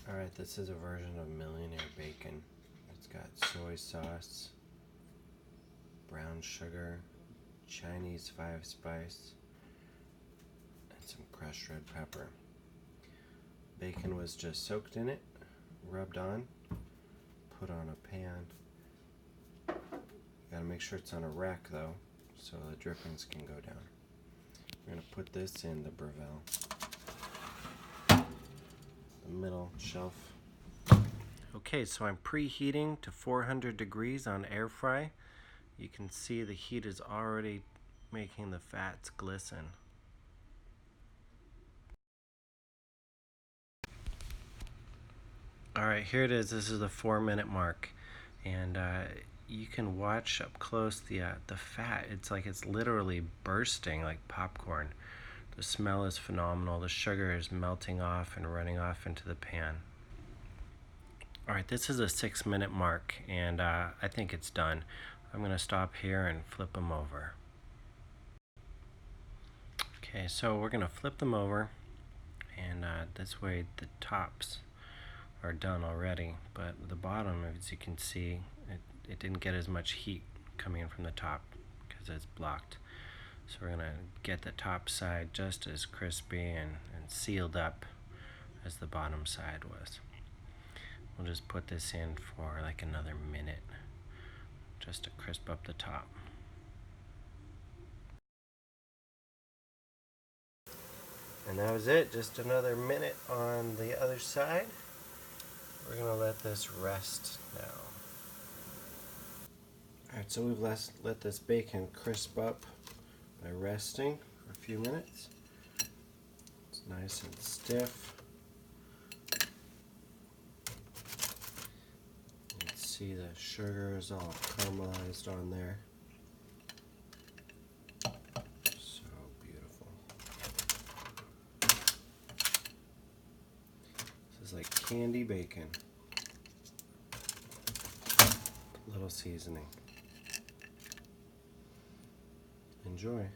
Alright, this is a version of Millionaire bacon. It's got soy sauce, brown sugar, Chinese 5-spice, and some crushed red pepper. Bacon was just soaked in it, rubbed on, put on a pan. You gotta make sure it's on a rack though, so the drippings can go down. We're gonna put this in the Breville, the middle shelf. Okay, so I'm preheating to 400 degrees on air fry. You can see the heat is already making the fats glisten. Alright, here it is. This is the 4-minute mark. And you can watch up close the fat. It's like it's literally bursting like popcorn. The smell is phenomenal. The sugar is melting off and running off into the pan. Alright, this is a 6-minute mark, and I think it's done. I'm going to stop here and flip them over. Okay, so we're going to flip them over, and this way the tops are done already, but the bottom, as you can see, it didn't get as much heat coming in from the top because it's blocked. So we're going to get the top side just as crispy and sealed up as the bottom side was. We'll just put this in for like another minute just to crisp up the top. And that was it, just another minute on the other side. We're going to let this rest now. Alright, so we've let this bacon crisp up by resting for a few minutes. It's nice and stiff. You can see the sugar is all caramelized on there. So beautiful. This is like candy bacon. A little seasoning. Enjoy.